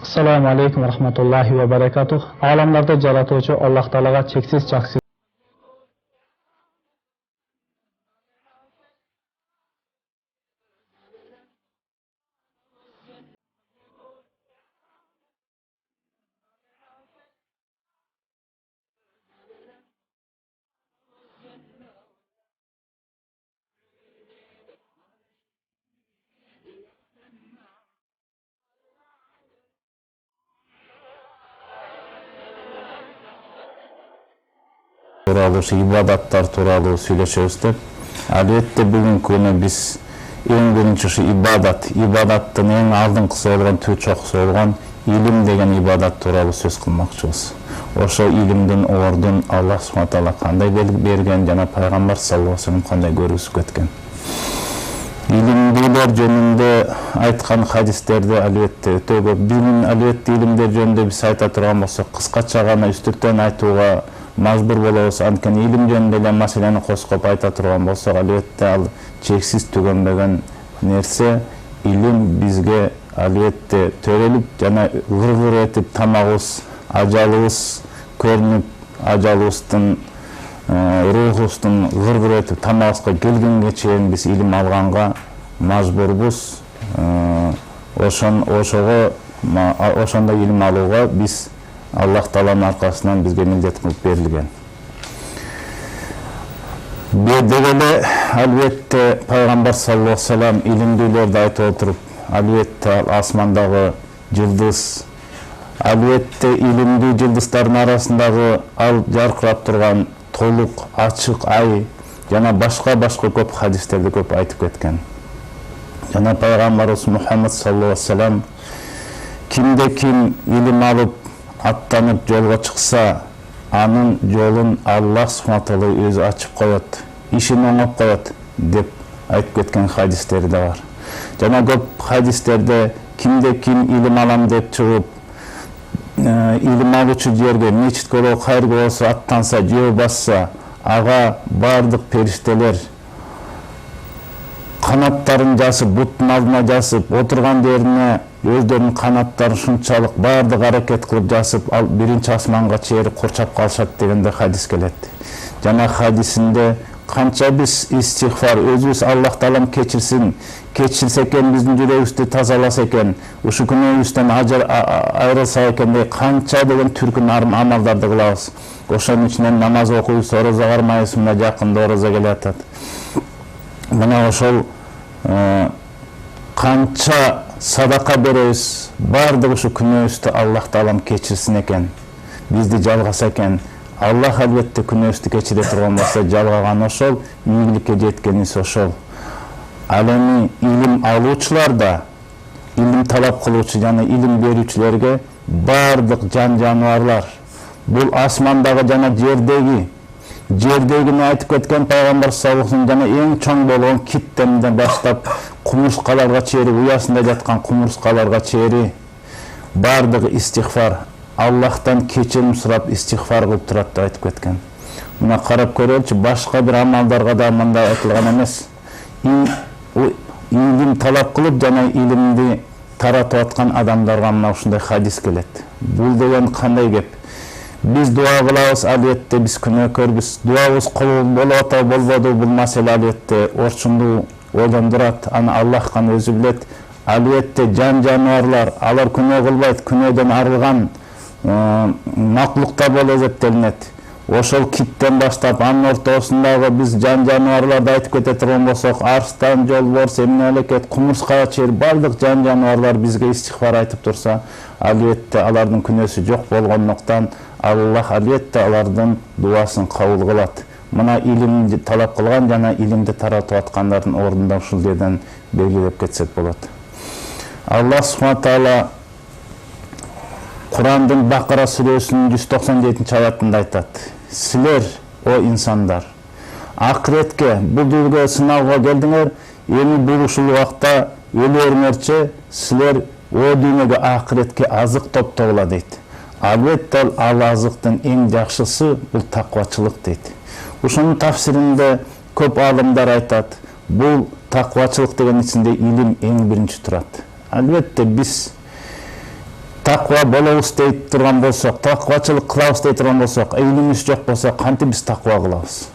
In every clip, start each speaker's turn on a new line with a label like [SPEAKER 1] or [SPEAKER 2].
[SPEAKER 1] Assalamu alaikum wa rahmatullahi wa barakatuh. Alamlarda jaratuvchi Alloh taolaga cheksiz chaqsiz
[SPEAKER 2] ibadattар тууралуу сүйлөшөбүз деп. Албетте бүгүнкү күнү биз эң биринчи ушу ибадаттын эң алдыңкысы болгон, түп чокусу болгон илим деген ибадат тууралуу сөз кылмакчыбыз. Ошо илимдин ордун Аллах субхана таала кандай берген жана пайгамбар саллаллаху алейхи вассалам кандай көргүзүп кеткен. Илимдүүлөр жөнүндө айткан хадистерде албетте өтө көп. Албетте илимдер жөнүндө биз айта турган болсок, кыскача гана үстүртөн айтууга мажбур болобуз. Анткени илим жөнүндө эле маселени коскоп айта турган болсок, албетте ал чексиз түгөнбөгөн нерсе. Илим бизге албетте төрөлүп жана гыр-гыр этип тамагыбыз, ажалыбыз көрүнүп, ажалыбыздын рухубуздун гыр-гыр этип тамагыбызга келгенге чейин биз илим алганга мажбурбуз. Ошондо илим алууга биз Аллах Тааланын аркасынан бизге милдет кылып берилген. Деге эле албетте пайгамбар саллаллаху алейхи вассалам илимдүүлөрдү айтып отуруп, албетте асмандагы жылдыз, албетте илимдүү жылдыздардын арасындагы ал жаркырап турган толук ачык ай жана башка көп хадистерди көп айтып кеткен. Жана пайгамбарыбыз Мухаммад саллаллаху алейхи вассалам кимде ким илим алып аттанып жолго чыкса, анын жолун Аллах субхана таала өзү ачып коет, ишин оңоп коет деп айтып кеткен хадистери да бар. Жана көп хадистерде кимде ким илим алам деп чыгып, илим алуучу жерге, мечитке болобу, кайерге болсо аттанса, жөө басса, ага бардык периштелер канаттарын жасып, буттун алдына жасып, отурган жерине өздөрүнүн канаттарын шунчалык бардык аракет кылып жасып, ал биринчи асманга чейин курчап калышат дегенде хадис келет. Жана хадисинде Канча биз истигфар, өзүбүз Аллах таалам кечирсе экен, биздин жүрөгүбүздү тазаласа экен, ушу күнөөбүздөн айрылса экен деп канча деген түркүн амалдарды кылабыз. Ошонун ичинен намаз окуйбуз, орозо кармайбыз, мына жакында орозо келатат. Мына ошол канча садака беребиз, баардык ушу күнөөбүздү Аллах таалам кечирсин экен, бизди жалгаса экен. Аллах албетте күнөөбүздү кечире турган болсо, жалгаган ошол, ийгиликке жеткенибиз ошол. Ал эми илим алуучулар да, илим талап кылуучу жана илим берүүчүлөргө баардык жан жаныбарлар, бул асмандагы жана жердегини айтып кеткен пайгамбар саллаллаху алейхи жана эң чоң болгон киттемден баштап кумурскаларга чейин, уясында жаткан кумурскаларга чейин баардыгы истигфар, Аллахтан кечирим сурап истигфар кылып турат деп айтып кеткен. Мына карап көрөлүчү, башка бир амалдарга да мындай айтылган эмес. Илим талап кылып жана илимди таратып аткан адамдарга мына ушундай хадис келет. Бул деген кандай кеп? Биз дуа кылабыз, албетте биз күнөөкөрбүз. Дуабыз кабыл болуп атабы болбоду, бул маселе албетте орчунду ойлондурат. Аны Аллах гана өзү билет. Албетте жан жаныбарлар, алар күнөө кылбайт, күнөөдөн арылган маклуктар болуп эсептелинет. Ошол киттен баштап анын ортосундагы биз жан жаныбарларды айтып кете турган болсок, арстан, жолборс, эмне-элекет, кумурскага чейин бардык жан жаныбарлар бизге истигфар айтып турса, албетте алардын күнөөсү жок болгондуктан Аллах албетте алардын дуасын кабыл кылат. Мына илимди талап кылган жана илимди таратып аткандардын ордунда ушул жерден белгилеп кетсек болот. Аллах субхана таала Курандын Бакара сүрөсүнүн 197-аятында айтат: Силер, о инсандар, акыретке, бул дүйнөгө сынауга келдиңер, эми бул ушул убакта өлөрүңөрчү, силер о дүйнөгө акыретке азык топтогула дейт. Албетте ал азыктын эң жакшысы бул таквачылык дейт. Ушунун тафсиринде көп алымдар айтат, бул таквачылык деген ичинде илим эң биринчи турат. Албетте биз таква болобуз дейт турган болсок, таквачылык кылабыз дейт турган болсок, илимибиз жок болсо кантип биз таква кылабыз?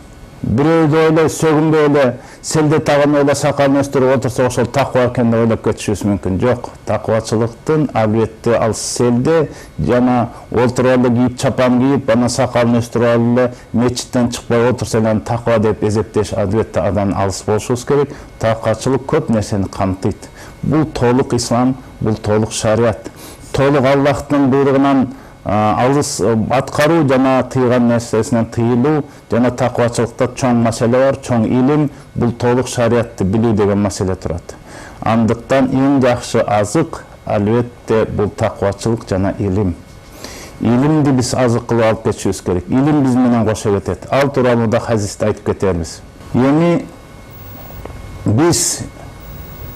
[SPEAKER 2] Бирөөдү эле сөгүнбөй эле селде тагын эле сакалын өстүрүп отурса, ошол таква экен деп ойлоп кетишибиз мүмкүн. Жок, таквачылыктын албетте ал селде жана олтуруп эле кийип, чапан кийип, ана сакалын өстүрүп эле мечиттен чыкпай отурса эле таква деп эсептеш албетте адан алыс болушубуз керек. Таквачылык көп нерсени камтыйт. Бул толук ислам, бул толук шарият. Толук Аллахтын буйругунан алыс аткаруу жана тыйган нерсесинен тыйылуу жана таквачылыкта чоң маселе бар, чоң илим, бул толук шариятты билүү деген маселе турат. Андыктан эң жакшы азык албетте бул таквачылык жана илим. Илимди биз азык кылып алып кетишибиз керек. Илим биз менен кошо кетет. Ал тууралуу да хадисте айтып кетербиз. Эми биз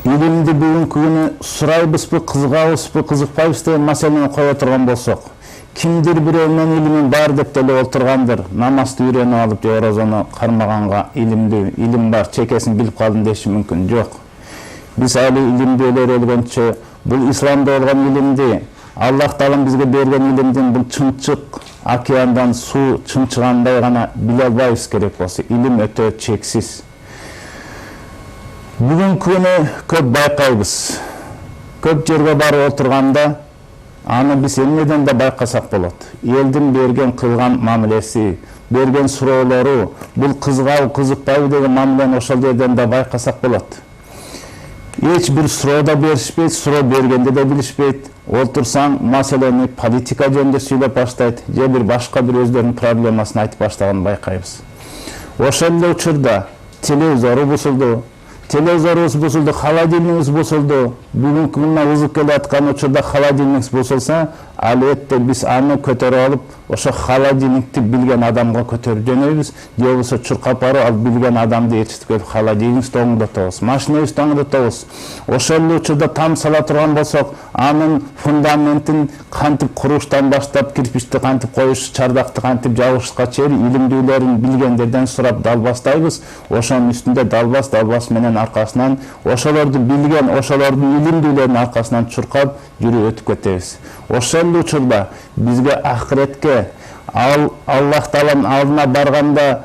[SPEAKER 2] илимди бүгүнкү күнү сурайбызбы, кызыгабызбы, кызыкпайбыз деген маселени кое турган болсок, кимдир бирөө мен илимим бар деп деле олтургандыр, намазды үйрөнүп алып же орозону кармаганга илим бар, чекесин билип калдым деши мүмкүн. Жок. Биз али илимди өлгөнчө, бул исламда болгон илимди, Аллах таалам бизге берген илимдин бул чынчык океандан суу чынчыгандай гана биле албайбыз керек болсо. Илим өтө чексиз. Бүгүнкү күнү көп байкайбыз. Көп жерге барып отурганда аны биз эмнеден да байкасак болот. Элдин берген кылган мамилеси, берген суроолору, бул кызыгабы, кызыкпайбы деген мамилени ошол жерден да байкасак болот. Эч бир суроо да беришпейт, суроо бергенде да билишпейт. Олтурсаң маселени политика жөнүндө сүйлөп баштайт, же бир башка бир өздөрүнүн проблемасын айтып баштаганын байкайбыз. Ошол эле учурда телевизору бузулду, холодильнигибиз бузулду. Бүгүнкү күнүнө узуп келаткан учурда холодильник бузулса, албетте биз аны көтөрүп алып, ошо холодильникти билген адамга көтөрүп жөнөйбүз, же болбосо чуркап барып, ал билген адамды ээрчитип келип холодильникти оңдотобуз, машинебизди оңдотобуз. Ошол эле учурда там сала турган болсок, анын фундаментин кантип куруштан баштап, кирпичти кантип коюш, чардакты кантип жабышка чейин илимдүүлөрүн билгендерден сурап далбастайбыз. Ошонун үстүндө далбас менен аркасынан ошолорду билген, ошолордун илимдүүлөрүнүн аркасынан чуркап жүрүп өтүп кетебиз. Ошол учурда бизге акыретке Аллах тааланын алдына барганда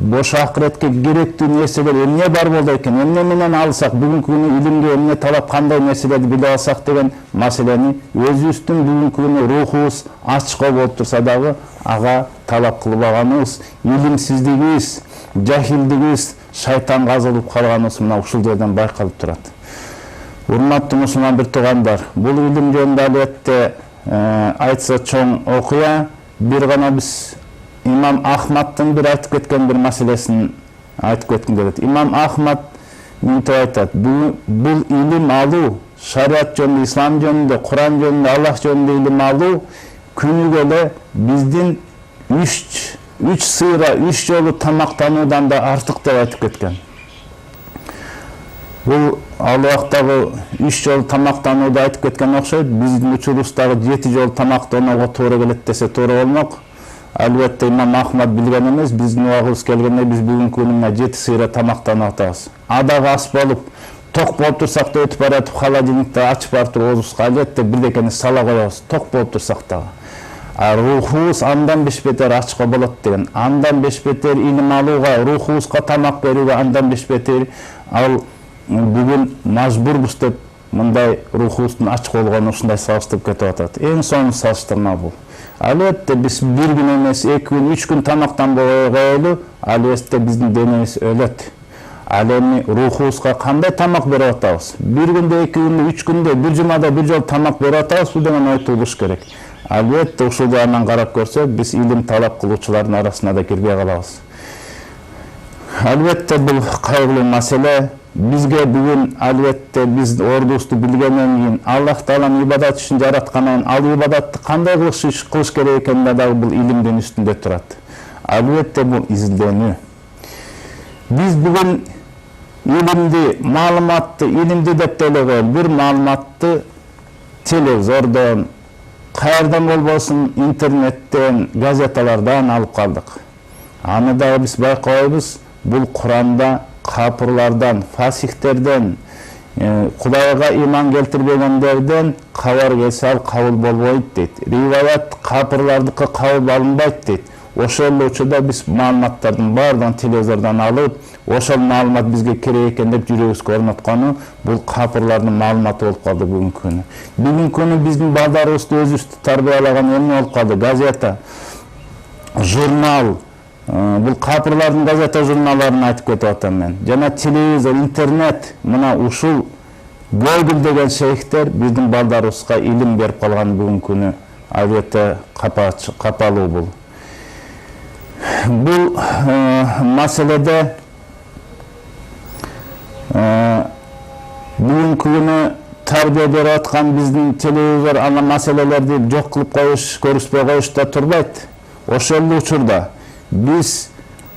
[SPEAKER 2] бош акыретке керектүү нерселер эмне бар болду экен, эмне менен алсак, бүгүнкү күнү илимге эмне талап, кандай нерселерди биле алсак деген маселени өзүбүздүн бүгүнкү күнү рухубуз ачык болуп турса дагы ага талап кылбаганыбыз, илимсиздигибиз, жахилдигибиз, шайтанга казылып калганыбыз мына ушул жерден байкалып турат. Урматтуу мусулман бир туугандар, бул илим жөнүндө албетте айтса чоң окуя, бир гана биз имам Ахмадтын бир айтып кеткен бир маселесин айтып кетким келет. Имам Ахмад мынтип айтат: бул илим алуу, шариат жөнүндө, ислам жөнүндө, Куран жөнүндө, Аллах жөнүндө илим алуу күнүгө эле биздин 3 сыйра 3 жолу тамактануудан да артык деп айтып кеткен. Бул ал убактагы 3 жолу тамактанууду айтып кеткен окшойт. Биздин учурубуздагы 7 жолу тамактанууга туура келет десе туура болмок. Албетте имам Ахмад билген эмес, биздин убагыбыз келгенде биз бүгүнкү күнү 7 сыйра тамактанып атабыз. Адак ас болуп, ток болуп турсак да өтүп баратып, холодильникти ачып барып оозубузга албетте бирдекени сала коебуз, ток болуп турсак дагы. Рухубуз андан бешбетер ачка болот деген. Андан бешбетер илим алууга, рухубузга тамак берүүгө андан бешбетер ал бүгүн мажбурбуз деп мындай рухубуздун ачык болгону ушундай салыштырып кетип атат. Эң сонун салыштырма бул. Албетте биз бир күн эмес, 2 күн, 3 күн тамактанбай коелу, албетте биздин денебиз өлөт. Ал эми рухубузга кандай тамак берип атабыз? Бир күндө, 2 күндө, 3 күндө, бир жумада бир жолу тамак берип атабыз, бул деген ой туулуш керек. Албетте ушул жагынан карап көрсөк, биз илим талап кылуучулардын арасына да кирбей калабыз. Албетте бул кайгылуу маселе. Бизге бүгүн албетте биз ордубузду билгенден кийин, Аллах Таалам ибадат үчүн жараткандан, ал ибадатты кандай кылыш керек экенин дагы бул илимдин үстүндө турат. Албетте бул изилденүү. Биз бүгүн илимди, маалыматты, илимди деп деле бир маалыматты телевизордон, каердан болбосун интернеттен, газеталардан алып калдык. Аны дагы биз байкабайбыз, бул Куранда капырлардан, фасихтерден, Кудайга иман келтирбегендерден кабар келсе ал кабыл болбойт дейт. Риваят капырлардыкы кабыл алынбайт дейт. Ошол учурда биз маалыматтардын баардыгын телевизордон алып, ошол маалымат бизге керек экен деп жүрөгүбүзгө орноткону бул капырлардын маалыматы болуп калды бүгүнкү күнү. Бүгүнкү күнү биздин балдарыбызды өзүбүздү тарбиялаган эмне болуп калды? Газета, журнал, бул капырлардын газета журналдарын айтып кетип атам мен. Жана телевизор, интернет, мына ушул Google деген шейхтер биздин балдарыбызга илим берип калган бүгүнкү күнү албетте капалуу бул. Бул маселеде бүгүнкү күнү тарбия берип аткан биздин телевизор ана маселелерди жок кылып коюш, көрүшпөй коюш да турбайт. Ошол учурда биз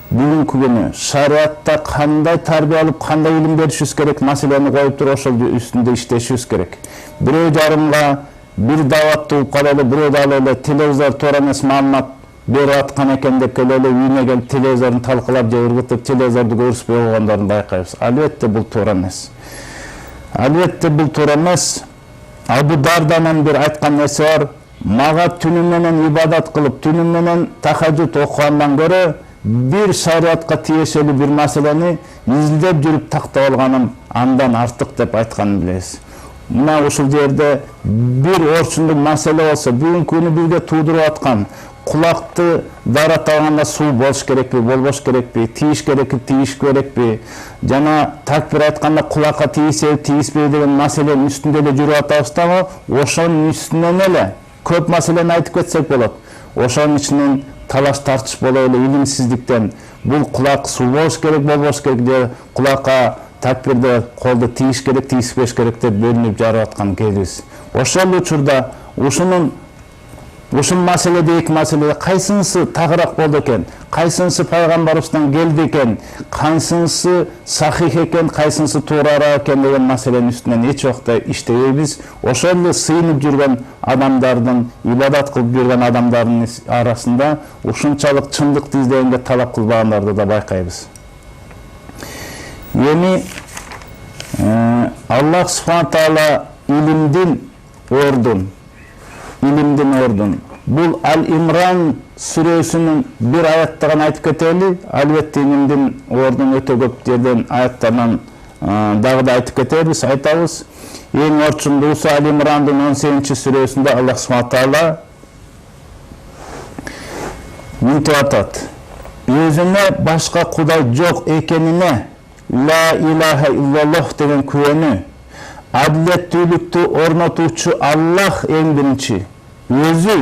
[SPEAKER 2] бүгүнкү күнү шариатта кандай тарбия алып, кандай илим беришибиз керек маселени коюп туруп ошол үстүндө иштешибиз керек. Бирөө жарымга бир даватты угуп калалы, бирөө да эле телевизор туура эмес маалымат берип аткан экен деп келип эле үйүнө келип телевизорун талкалап же ыргытып телевизорду көрүшпөй койгондорун байкайбыз. Албетте бул туура эмес. Албетте бул туура эмес. Абу Дарданын бир айткан нерсе бар. Мага түнү менен ибадат кылып, түнү менен тахажжуд окугандан көрө бир шариатка тиешелүү бир маселени изилдеп жүрүп тактап алганым андан артык деп айтканын билебиз. Мына ушул жерде бир орчундук маселе болсо, бүгүнкү күнү бизге туудуруп аткан кулакты дарата алганда суу болуш керекпи, болбош керекпи, тийиш керекпи, тийиш керекпи, жана такбир айтканда кулакка тийсе, тийиспей деген маселенин үстүндө эле жүрүп атабыз дагы, ошонун үстүнөн эле көп маселени айтып кетсек болот. Ошонун ичинен талаш тартыш боло эле илимсиздиктен бул кулак суу болуш керек, болбош керек, же кулакка такбирде колду тийиш керек, тийиспеш керек деп бөлүнүп жарып аткан кезибиз. Ошол учурда ушул маселеде эки маселеде кайсынысы тагыраак болду экен, кайсынысы пайгамбарыбыздан келди экен, кайсынысы сахих экен, кайсынысы туурараак экен деген маселенин үстүнөн эч убакта иштебейбиз. Ошол эле сыйынып жүргөн адамдардын, ибадат кылып жүргөн адамдардын арасында ушунчалык чындыкты издегенге талап кылбагандарды да байкайбыз. Эми Аллах субхана таала илимдин ордун Бул Ал-Имран сүрөсүнүн бир аяттыгын айтып кетели. Албетте илимдин ордун өтө көп жерден аяттардан дагы да айтып кетебиз, айтабыз. Эң орчундуусу Ал-Имрандын 18 сүрөсүндө Аллах субхана таала мынтип атат: өзүнө башка кудай жок экенине ла илаха иллаллах деген күбөнү, адилеттүүлүктү орнотуучу Аллах эң биринчи, өзү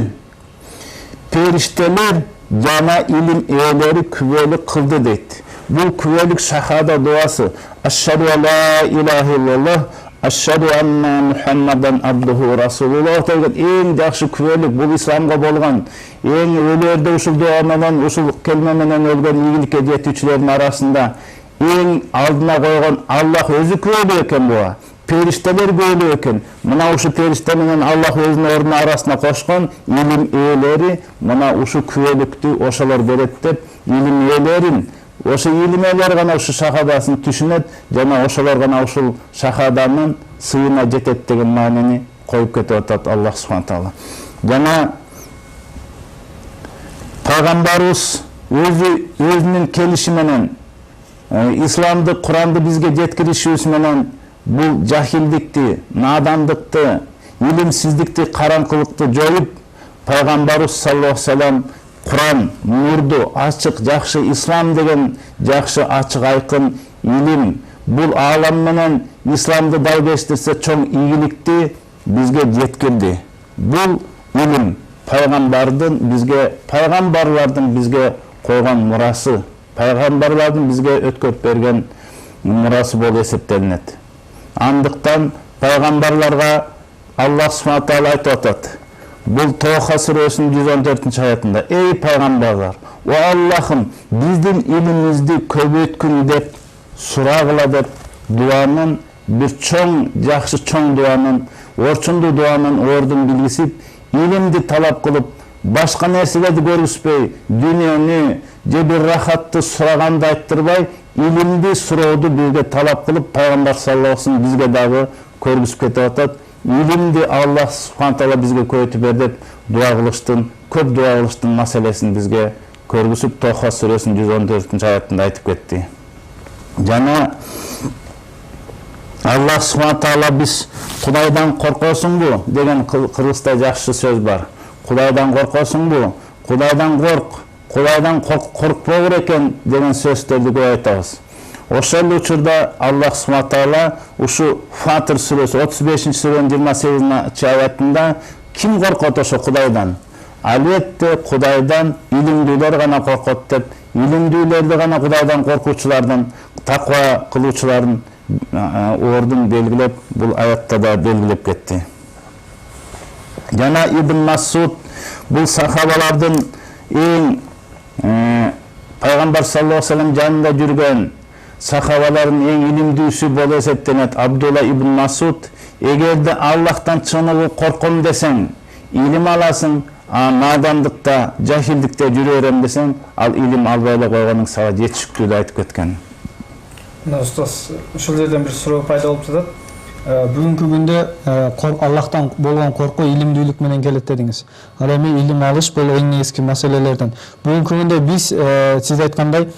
[SPEAKER 2] периштелер жана илим ээлери күбөлүк кылды дейт. Бул күбөлүк шахада дуасы. Ашшаду ла илаха иллаллах, ашшаду анна Мухаммадан абдуху расулуллах деген эң жакшы күбөлүк. Бул исламга болгон эң өлөрдө ушул дуа менен, ушул келме менен өлгөн ийгиликке жетүүчүлөрдүн арасында эң алдына койгон Аллах өзү күбөлүк экен буга. Периштелер күбөлүк экен. Мына ушу периште менен Аллах өзүнүн ордунун арасына кошкон илим ээлери мына ушу күбөлүктү ошолор берет деп, илим ээлерин ошо илим ээлери гана ушу шахадасын түшүнөт жана ошолор гана ушул шахаданын сыйына жетет деген маанини коюп кетип атат Аллах субхана таала. Жана пайгамбарыбыз өзүнүн келиши менен исламды, Куранды бизге жеткиришибиз менен бул жахилдикти, надандыкты, илимсиздикти, караңкылыкты жоюп, пайгамбарыбыз саллаллаху алейхи вассалам Куран, нурду, ачык, жакшы ислам деген жакшы, ачык, айкын илим, бул аалам менен исламды далбештирсе чоң ийгиликти бизге жеткирди. Бул илим пайгамбарлардын бизге койгон мурасы, пайгамбарлардын бизге өткөрүп берген мурасы болуп эсептелинет. Андыктан пайгамбарларга Аллах субхана таала айтып атат. Бул Тоха сүрөсүнүн 114 аятында: эй пайгамбарлар, о Аллахым, биздин илимибизди көбөйткүн деп сурагыла деп дуанын бир чоң, жакшы чоң дуанын, орчундуу дуанын ордун билгисип, илимди талап кылып, башка нерселерди көрүшпөй, дүйнөнү же бир рахатты сураганды айттырбай, илимди сурооду бизге талап кылып, пайгамбар саллаллаху алейхи вассалам бизге дагы көргүзүп кетип атат. Илимди Аллах субхана таала бизге көйүтүп бер деп дуа кылыштын, көп дуа кылыштын маселесин бизге көргүзүп Тоха сүрөсүнүн 114 аятында айтып кетти. Жана Аллах субхана таала биз Кудайдан коркосуңбу деген кыргызда жакшы сөз бар. Кудайдан коркосуңбу? Кудайдан корк. Кудайдан коркпогур экен деген сөздөрдү көп айтабыз. Ошол учурда Аллах субхана таала ушу Фатир сүрөсү 35 сүрөнүн 28 аятында ким коркот ошо Кудайдан? Албетте Кудайдан илимдүүлөр гана коркот деп, илимдүүлөрдү гана Кудайдан коркуучулардын, таква кылуучулардын ордун белгилеп, бул аятта да белгилеп кетти. Жана Ибн Масуд бул сахабалардын эң пайгамбар саллаллаху алейхи вассалам жанында жүргөн сахабалардын эң илимдүүсү болуп эсептенет. Абдулла ибн Масуд: эгерде Аллахтан чыныгы корком десең, илим аласың, надандыкта, жахилдикте жүрө берем десең, ал илим албай эле койгонуң сага жетишиктүү деп айтып кеткен.
[SPEAKER 1] Мына устаз, ушул жерден бир суроо пайда болуп жатат. Бүгүнкү күндө Аллахтан болгон коркуу илимдүүлүк менен келет дедиңиз. Ал эми илим алыш бул эң негизги маселелерден. Бүгүнкү күндө биз сиз айткандай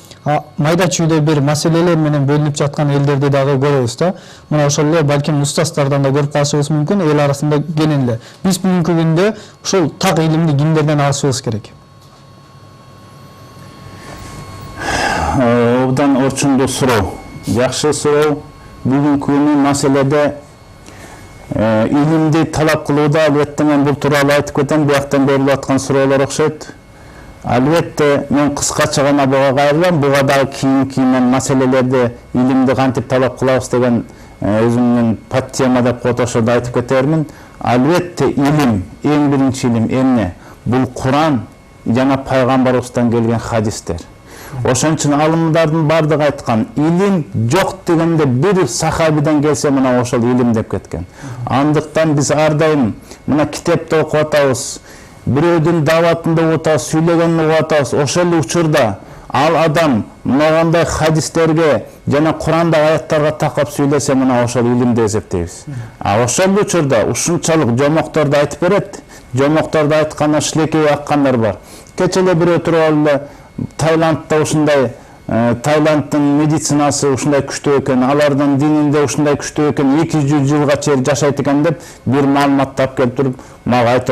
[SPEAKER 1] майда чүйдө бир маселелер менен бөлүнүп жаткан элдерди дагы көрөбүз да. Мына ошол эле балким устаздардан да көрүп калышыбыз мүмкүн, эл арасында кенен эле. Биз бүгүнкү күндө ушул так илимди кимдерден алышыбыз керек?
[SPEAKER 2] Обдан орчундуу суроо. Жакшы суроо. Бүгүнкү күнү маселеде илимди талап кылууда албетте мен бул тууралуу айтып кетем, бияктан берилип аткан суроолор окшойт. Албетте мен кыскача гана буга кайрылам, буга дагы кийин маселелерде илимди кантип талап кылабыз деген өзүмдүн подтема деп котошодо айтып кетермин. Албетте илим, эң биринчи илим эмне? Бул Куран жана пайгамбарыбыздан келген хадистер. Ошон үчүн алымдардын бардыгы айткан, илим жок дегенде бир сахабиден келсе мына ошол илим деп кеткен. Андыктан биз ар дайым мына китепте окуп атабыз, бирөөдүн даватында угуп атабыз, сүйлөгөнүн угуп атабыз. Ошол учурда ал адам мынандай хадистерге жана Курандагы аяттарга такап сүйлөсө мына ошол илим деп эсептейбиз. Ошол учурда ушунчалык жомокторду айтып берет. Жомокторду айтканда шилекей аккандар бар. Кече эле бирөө туруп алып Таиландда ушундай Таиланддын медицинасы ушундай күчтүү экен, алардын дининде ушундай күчтүү экен, 200 жылга чейин жашайт экен деп бир маалыматты алып келип туруп мага айтып